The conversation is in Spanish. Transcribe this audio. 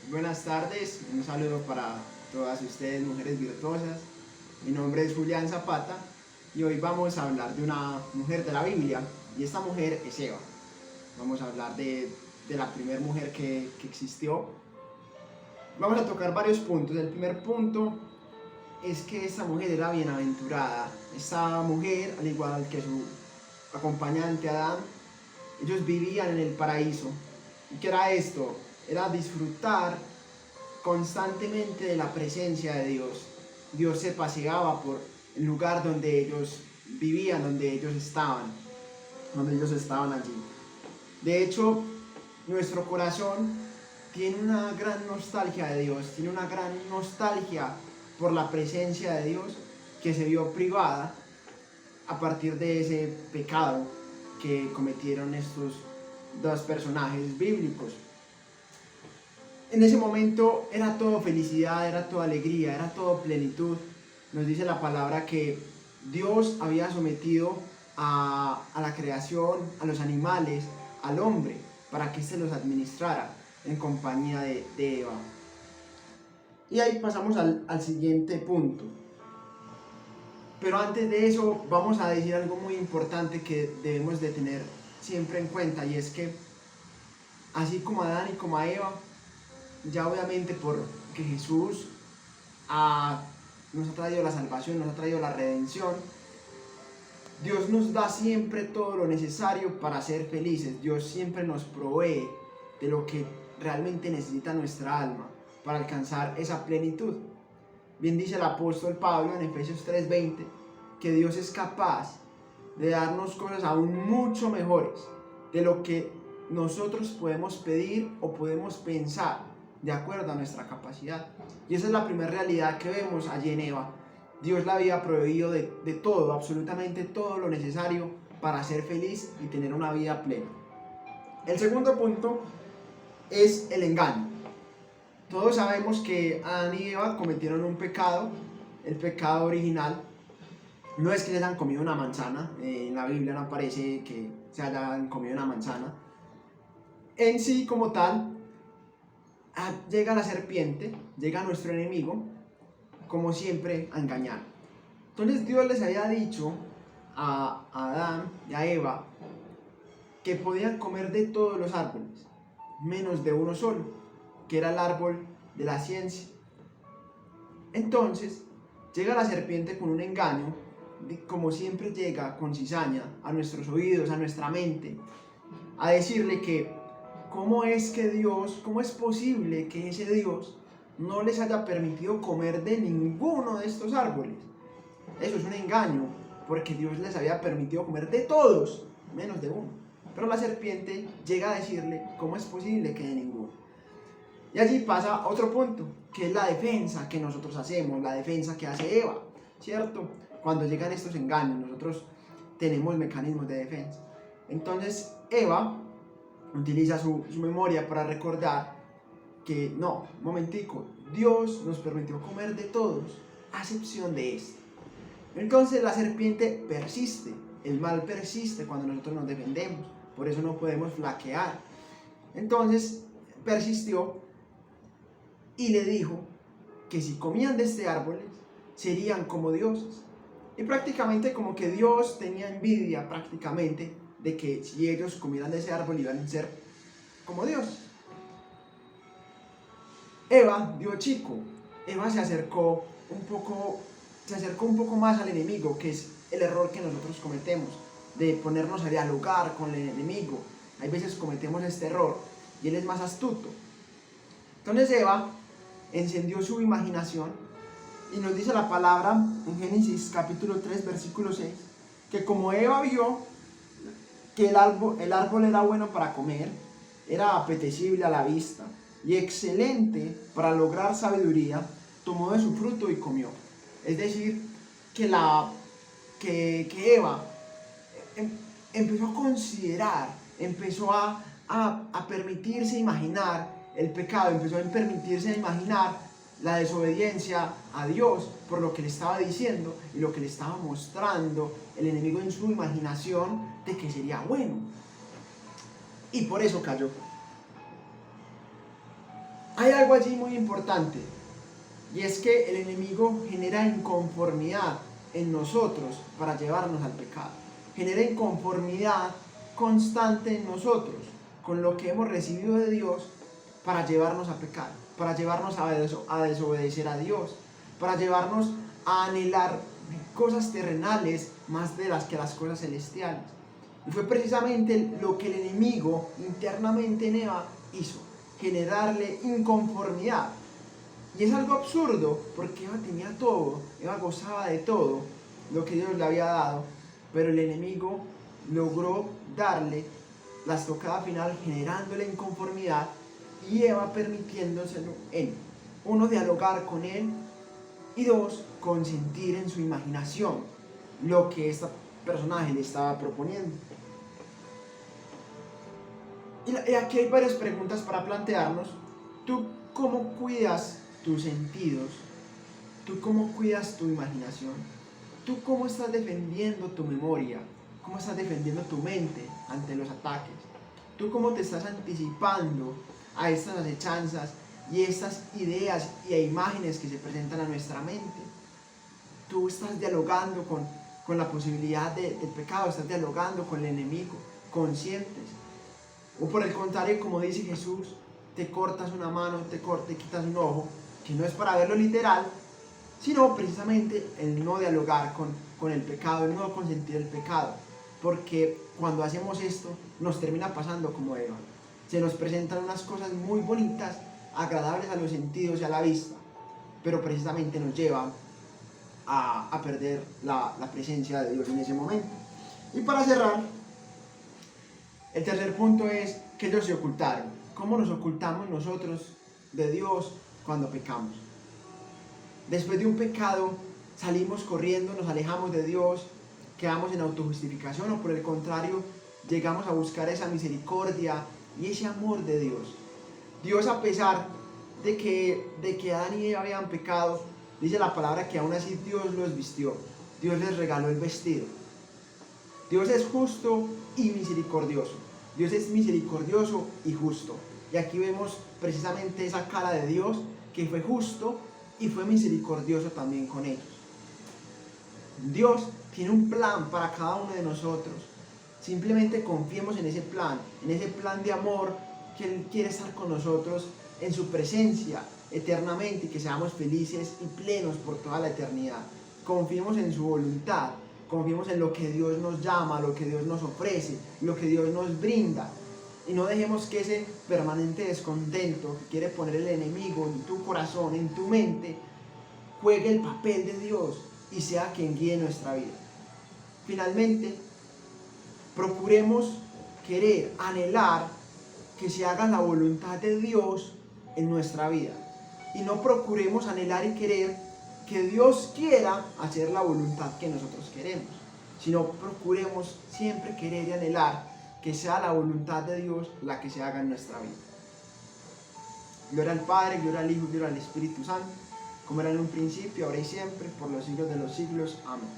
Buenas tardes, un saludo para todas ustedes, mujeres virtuosas. Mi nombre es Julián Zapata y hoy vamos a hablar de una mujer de la Biblia, y esta mujer es Eva. Vamos a hablar de la primera mujer que existió. Vamos a tocar varios puntos. El primer punto es que esta mujer era bienaventurada. Esta mujer, al igual que su acompañante Adán, ellos vivían en el paraíso. ¿Y qué era esto? Era disfrutar constantemente de la presencia de Dios. Dios se paseaba por el lugar donde ellos vivían, donde ellos estaban allí. De hecho, nuestro corazón tiene una gran nostalgia de Dios, tiene una gran nostalgia por la presencia de Dios que se vio privada a partir de ese pecado que cometieron estos dos personajes bíblicos. En ese momento era todo felicidad, era toda alegría, era todo plenitud. Nos dice la palabra que Dios había sometido a la creación, a los animales, al hombre, para que éste los administrara en compañía de Eva. Y ahí pasamos al siguiente punto. Pero antes de eso vamos a decir algo muy importante que debemos de tener siempre en cuenta, y es que así como a Adán y como a Eva, ya obviamente porque Jesús nos ha traído la salvación, nos ha traído la redención, Dios nos da siempre todo lo necesario para ser felices. Dios siempre nos provee de lo que realmente necesita nuestra alma para alcanzar esa plenitud. Bien dice el apóstol Pablo en Efesios 3:20 que Dios es capaz de darnos cosas aún mucho mejores de lo que nosotros podemos pedir o podemos pensar, de acuerdo a nuestra capacidad. Y esa es la primera realidad que vemos allí en Eva. Dios la había proveído de todo, absolutamente todo lo necesario para ser feliz y tener una vida plena. El segundo punto es el engaño. Todos sabemos que Adán y Eva cometieron un pecado, el pecado original. No es que se hayan comido una manzana, en la Biblia no aparece que se hayan comido una manzana. En sí, como tal, llega la serpiente, llega nuestro enemigo, como siempre, a engañar. Entonces Dios les había dicho a Adán y a Eva que podían comer de todos los árboles, menos de uno solo, que era el árbol de la ciencia. Entonces llega la serpiente con un engaño, como siempre llega con cizaña a nuestros oídos, a nuestra mente, a decirle que cómo es posible que ese Dios no les haya permitido comer de ninguno de estos árboles. Eso es un engaño, porque Dios les había permitido comer de todos, menos de uno. Pero la serpiente llega a decirle cómo es posible que de ninguno. Y allí pasa otro punto, que es la defensa que nosotros hacemos, la defensa que hace Eva, ¿cierto? Cuando llegan estos engaños, nosotros tenemos mecanismos de defensa. Entonces Eva utiliza su memoria para recordar que no, un momentico, Dios nos permitió comer de todos, a excepción de este. Entonces la serpiente persiste, el mal persiste cuando nosotros nos defendemos, por eso no podemos flaquear. Entonces persistió y le dijo que si comían de este árbol serían como dioses. Y prácticamente como que Dios tenía envidia prácticamente de que si ellos comieran de ese árbol iban a ser como Dios. Eva dio chico. Eva se acercó un poco más al enemigo, que es el error que nosotros cometemos, de ponernos a dialogar con el enemigo. Hay veces cometemos este error y él es más astuto. Entonces Eva encendió su imaginación y nos dice la palabra en Génesis capítulo 3 versículo 6 que como Eva vio que el árbol era bueno para comer, era apetecible a la vista y excelente para lograr sabiduría, tomó de su fruto y comió. Es decir, que Eva empezó a considerar, empezó a permitirse imaginar el pecado, empezó a permitirse imaginar la desobediencia a Dios por lo que le estaba diciendo y lo que le estaba mostrando el enemigo en su imaginación de que sería bueno. Y por eso cayó. hay algo allí muy importante, y es que el enemigo genera inconformidad en nosotros para llevarnos al pecado. Genera inconformidad constante en nosotros con lo que hemos recibido de Dios para llevarnos a pecar, para llevarnos a desobedecer a Dios, para llevarnos a anhelar cosas terrenales más de las que las cosas celestiales. Y fue precisamente lo que el enemigo internamente en Eva hizo, generarle inconformidad. Y es algo absurdo, porque Eva tenía todo, Eva gozaba de todo lo que Dios le había dado, pero el enemigo logró darle la estocada final, generándole inconformidad, y Eva permitiéndoselo en, uno, dialogar con él, y dos, consentir en su imaginación lo que este personaje le estaba proponiendo. Y aquí hay varias preguntas para plantearnos. ¿Tú cómo cuidas tus sentidos? ¿Tú cómo cuidas tu imaginación? ¿Tú cómo estás defendiendo tu memoria? ¿Cómo estás defendiendo tu mente ante los ataques? ¿Tú cómo te estás anticipando a estas acechanzas y estas ideas y imágenes que se presentan a nuestra mente? ¿Tú estás dialogando con la posibilidad del pecado? ¿Estás dialogando con el enemigo, conscientes? ¿O por el contrario, como dice Jesús, te cortas una mano, te quitas un ojo, que no es para verlo literal, sino precisamente el no dialogar con el pecado, el no consentir el pecado? Porque cuando hacemos esto, nos termina pasando como Eva. Se nos presentan unas cosas muy bonitas, agradables a los sentidos y a la vista, pero precisamente nos llevan a perder la presencia de Dios en ese momento. Y para cerrar, el tercer punto es que ellos se ocultaron. ¿Cómo nos ocultamos nosotros de Dios cuando pecamos? Después de un pecado, salimos corriendo, nos alejamos de Dios, quedamos en autojustificación, o por el contrario, llegamos a buscar esa misericordia y ese amor de Dios. Dios, a pesar de que Adán y Eva habían pecado, dice la palabra que aún así Dios los vistió, Dios les regaló el vestido. Dios es justo y misericordioso. Dios es misericordioso y justo. Y aquí vemos precisamente esa cara de Dios, que fue justo y fue misericordioso también con ellos. Dios tiene un plan para cada uno de nosotros. Simplemente confiemos en ese plan de amor, que Él quiere estar con nosotros en su presencia eternamente, y que seamos felices y plenos por toda la eternidad. Confiemos en su voluntad, confiemos en lo que Dios nos llama, lo que Dios nos ofrece, lo que Dios nos brinda, y no dejemos que ese permanente descontento que quiere poner el enemigo en tu corazón, en tu mente, juegue el papel de Dios y sea quien guíe nuestra vida. Finalmente, procuremos querer, anhelar que se haga la voluntad de Dios en nuestra vida, y no procuremos anhelar y querer que Dios quiera hacer la voluntad que nosotros queremos, sino procuremos siempre querer y anhelar que sea la voluntad de Dios la que se haga en nuestra vida. Gloria al Padre, gloria al Hijo, gloria al Espíritu Santo, como era en un principio, ahora y siempre, por los siglos de los siglos. Amén.